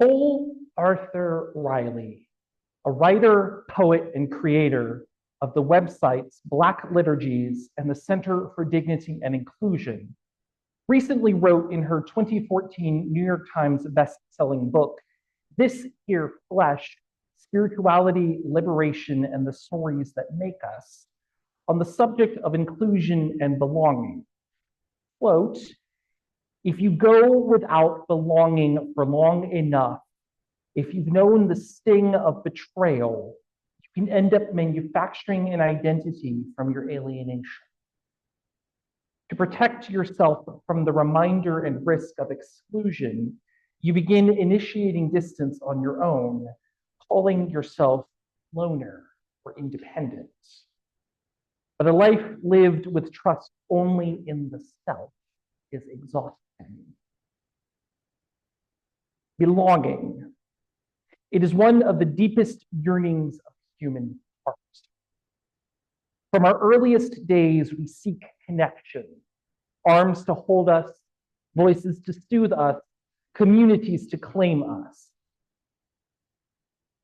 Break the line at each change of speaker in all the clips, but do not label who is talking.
Cole Arthur Riley, a writer, poet, and creator of the websites Black Liturgies and the Center for Dignity and Inclusion, recently wrote in her 2014 New York Times best-selling book, This Here Flesh, Spirituality, Liberation, and the Stories That Make Us, on the subject of inclusion and belonging. Quote, if you go without belonging for long enough, if you've known the sting of betrayal, you can end up manufacturing an identity from your alienation. To protect yourself from the reminder and risk of exclusion, you begin initiating distance on your own, calling yourself loner or independent. But a life lived with trust only in the self is exhausting. Belonging. It is one of the deepest yearnings of the human heart. From our earliest days, we seek connection, arms to hold us, voices to soothe us, communities to claim us.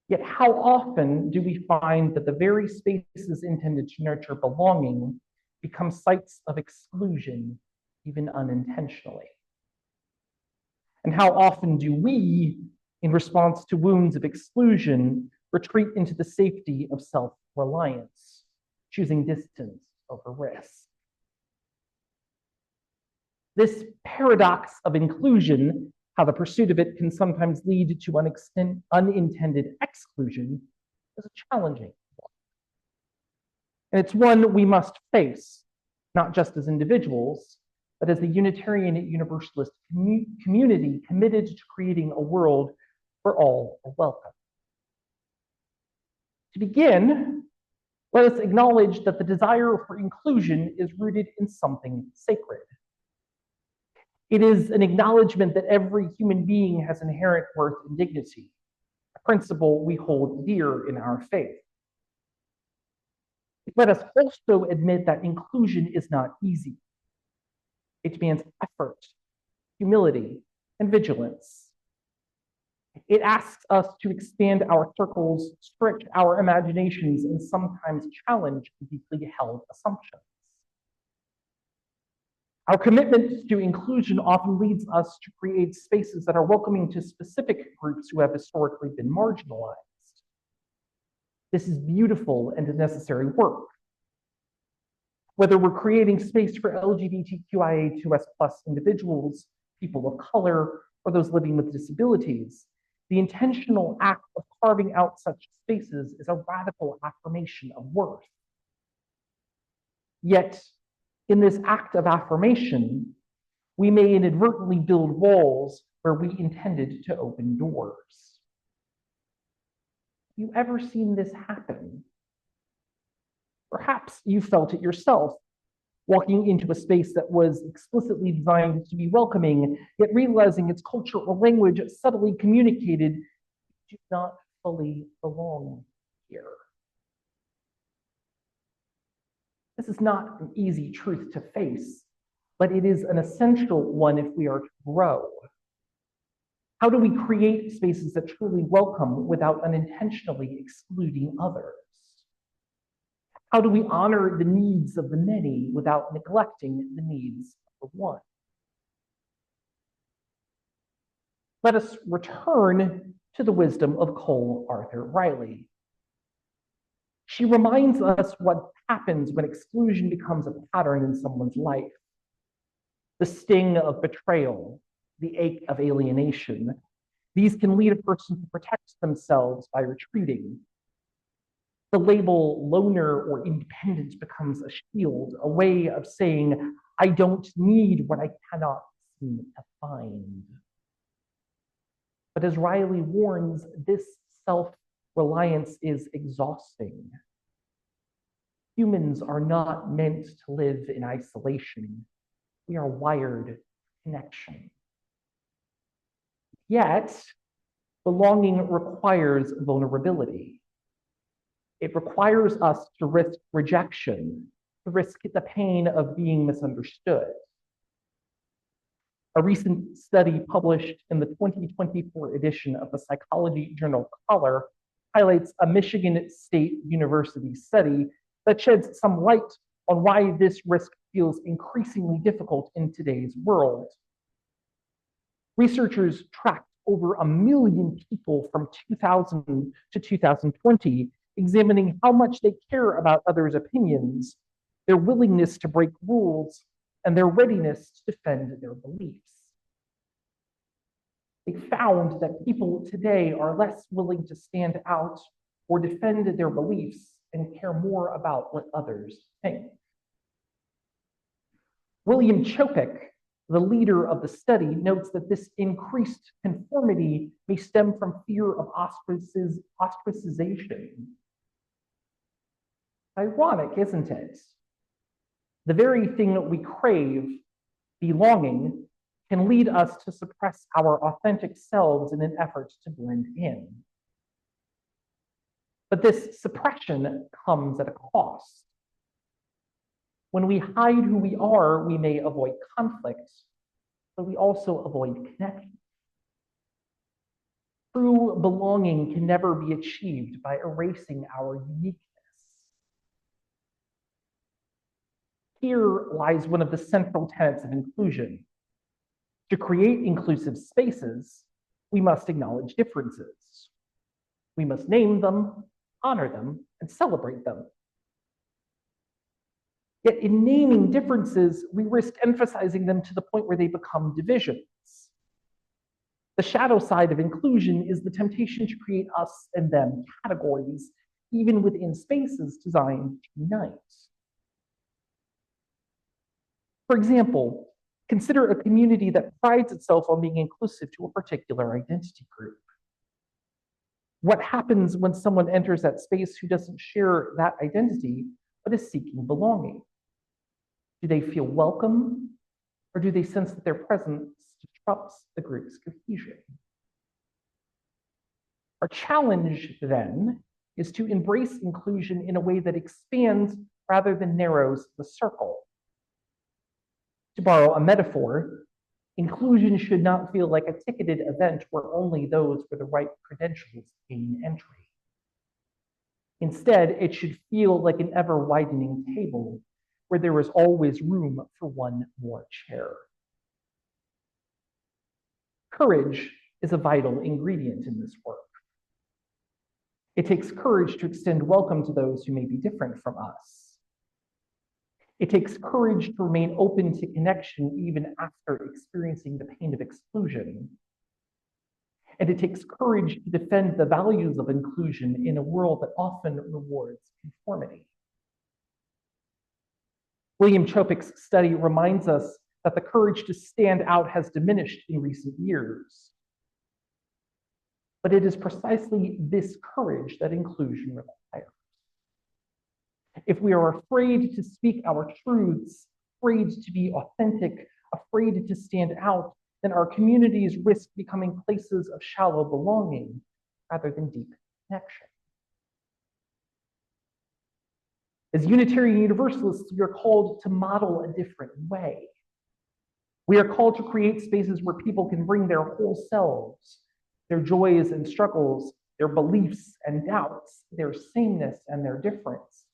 Yet how often do we find that the very spaces intended to nurture belonging become sites of exclusion, even unintentionally? And how often do we, in response to wounds of exclusion, retreat into the safety of self-reliance, choosing distance over risk? This paradox of inclusion, how the pursuit of it can sometimes lead to unintended exclusion, is a challenging one. And it's one we must face, not just as individuals, but as the Unitarian Universalist community committed to creating a world where all are welcome. To begin, let us acknowledge that the desire for inclusion is rooted in something sacred. It is an acknowledgement that every human being has inherent worth and dignity, a principle we hold dear in our faith. Let us also admit that inclusion is not easy. It demands effort, humility, and vigilance. It asks us to expand our circles, stretch our imaginations, and sometimes challenge deeply held assumptions. Our commitment to inclusion often leads us to create spaces that are welcoming to specific groups who have historically been marginalized. This is beautiful and necessary work. Whether we're creating space for LGBTQIA2S+ individuals, people of color, or those living with disabilities, the intentional act of carving out such spaces is a radical affirmation of worth. Yet, in this act of affirmation, we may inadvertently build walls where we intended to open doors. Have you ever seen this happen? Perhaps you felt it yourself, walking into a space that was explicitly designed to be welcoming, yet realizing its culture or language subtly communicated you do not fully belong here. This is not an easy truth to face, but it is an essential one if we are to grow. How do we create spaces that truly welcome without unintentionally excluding others? How do we honor the needs of the many without neglecting the needs of the one? Let us return to the wisdom of Cole Arthur Riley. She reminds us what happens when exclusion becomes a pattern in someone's life. The sting of betrayal, the ache of alienation. These can lead a person to protect themselves by retreating. The label loner or independent becomes a shield, a way of saying, I don't need what I cannot seem to find. But as Riley warns, this self-reliance is exhausting. Humans are not meant to live in isolation. We are wired for connection. Yet, belonging requires vulnerability. It requires us to risk rejection, to risk the pain of being misunderstood. A recent study published in the 2024 edition of the psychology journal Color highlights a Michigan State University study that sheds some light on why this risk feels increasingly difficult in today's world. Researchers tracked over 1 million people from 2000 to 2020, examining how much they care about others' opinions, their willingness to break rules, and their readiness to defend their beliefs. They found that people today are less willing to stand out or defend their beliefs and care more about what others think. William Chopik, the leader of the study, notes that this increased conformity may stem from fear of ostracization. Ironic, isn't it? The very thing that we crave, belonging, can lead us to suppress our authentic selves in an effort to blend in. But this suppression comes at a cost. When we hide who we are, we may avoid conflict, but we also avoid connection. True belonging can never be achieved by erasing our uniqueness. Here lies one of the central tenets of inclusion. To create inclusive spaces, we must acknowledge differences. We must name them, honor them, and celebrate them. Yet in naming differences, we risk emphasizing them to the point where they become divisions. The shadow side of inclusion is the temptation to create us and them categories, even within spaces designed to unite. For example, consider a community that prides itself on being inclusive to a particular identity group. What happens when someone enters that space who doesn't share that identity, but is seeking belonging? Do they feel welcome, or do they sense that their presence disrupts the group's cohesion? Our challenge, then, is to embrace inclusion in a way that expands rather than narrows the circle. To borrow a metaphor, inclusion should not feel like a ticketed event where only those with the right credentials gain entry. Instead, it should feel like an ever-widening table where there is always room for one more chair. Courage is a vital ingredient in this work. It takes courage to extend welcome to those who may be different from us. It takes courage to remain open to connection even after experiencing the pain of exclusion. And it takes courage to defend the values of inclusion in a world that often rewards conformity. William Chopik's study reminds us that the courage to stand out has diminished in recent years. But it is precisely this courage that inclusion requires. If we are afraid to speak our truths, afraid to be authentic, afraid to stand out, then our communities risk becoming places of shallow belonging rather than deep connection. As Unitarian Universalists, we are called to model a different way. We are called to create spaces where people can bring their whole selves, their joys and struggles, their beliefs and doubts, their sameness and their difference.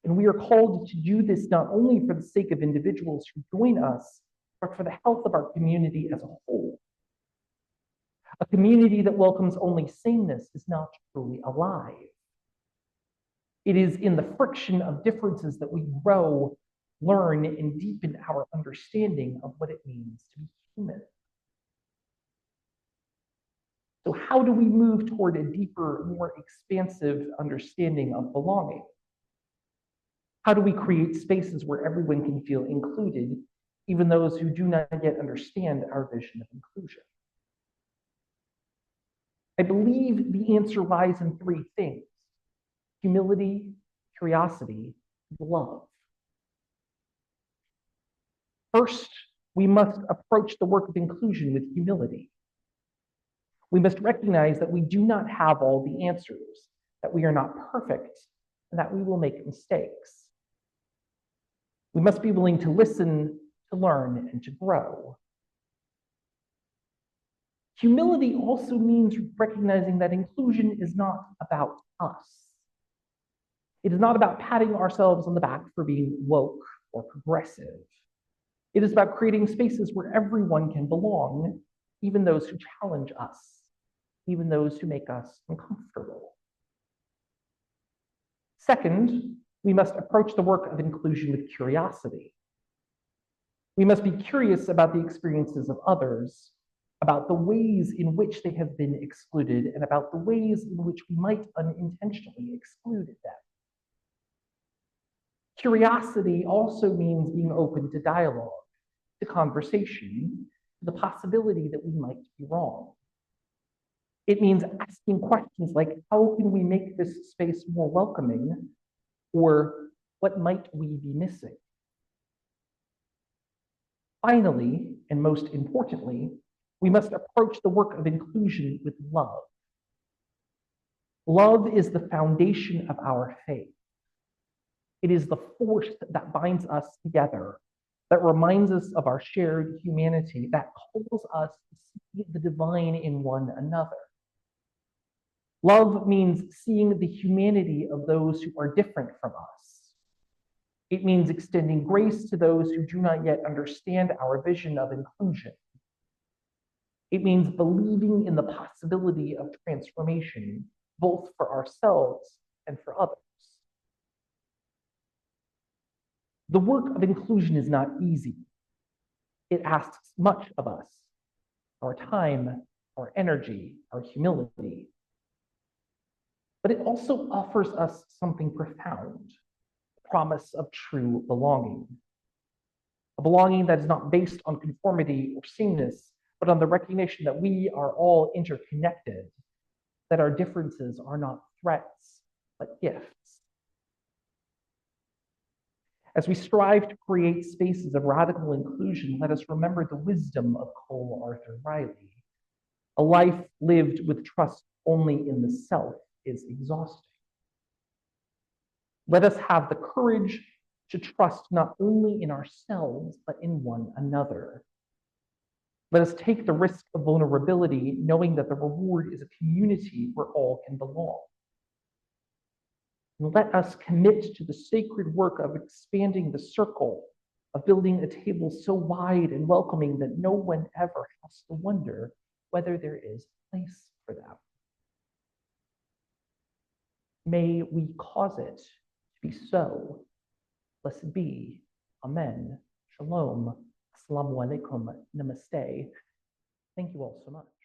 And we are called to do this not only for the sake of individuals who join us, but for the health of our community as a whole. A community that welcomes only sameness is not truly alive. It is in the friction of differences that we grow, learn, and deepen our understanding of what it means to be human. So how do we move toward a deeper, more expansive understanding of belonging? How do we create spaces where everyone can feel included, even those who do not yet understand our vision of inclusion? I believe the answer lies in three things: humility, curiosity, and love. First, we must approach the work of inclusion with humility. We must recognize that we do not have all the answers, that we are not perfect, and that we will make mistakes. We must be willing to listen, to learn, and to grow. Humility also means recognizing that inclusion is not about us. It is not about patting ourselves on the back for being woke or progressive. It is about creating spaces where everyone can belong, even those who challenge us, even those who make us uncomfortable. Second, we must approach the work of inclusion with curiosity. We must be curious about the experiences of others, about the ways in which they have been excluded, and about the ways in which we might unintentionally exclude them. Curiosity also means being open to dialogue, to conversation, to the possibility that we might be wrong. It means asking questions like, how can we make this space more welcoming? Or what might we be missing? Finally, and most importantly, we must approach the work of inclusion with love. Love is the foundation of our faith. It is the force that binds us together, that reminds us of our shared humanity, that calls us to see the divine in one another. Love means seeing the humanity of those who are different from us. It means extending grace to those who do not yet understand our vision of inclusion. It means believing in the possibility of transformation, both for ourselves and for others. The work of inclusion is not easy. It asks much of us, our time, our energy, our humility. But it also offers us something profound, the promise of true belonging. A belonging that is not based on conformity or sameness, but on the recognition that we are all interconnected, that our differences are not threats, but gifts. As we strive to create spaces of radical inclusion, let us remember the wisdom of Cole Arthur Riley. A life lived with trust only in the self is exhausting. Let us have the courage to trust not only in ourselves, but in one another. Let us take the risk of vulnerability, knowing that the reward is a community where all can belong. And let us commit to the sacred work of expanding the circle, of building a table so wide and welcoming that no one ever has to wonder whether there is a place for them. May we cause it to be so. Blessed be. Amen. Shalom. Assalamu alaikum. Namaste. Thank you all so much.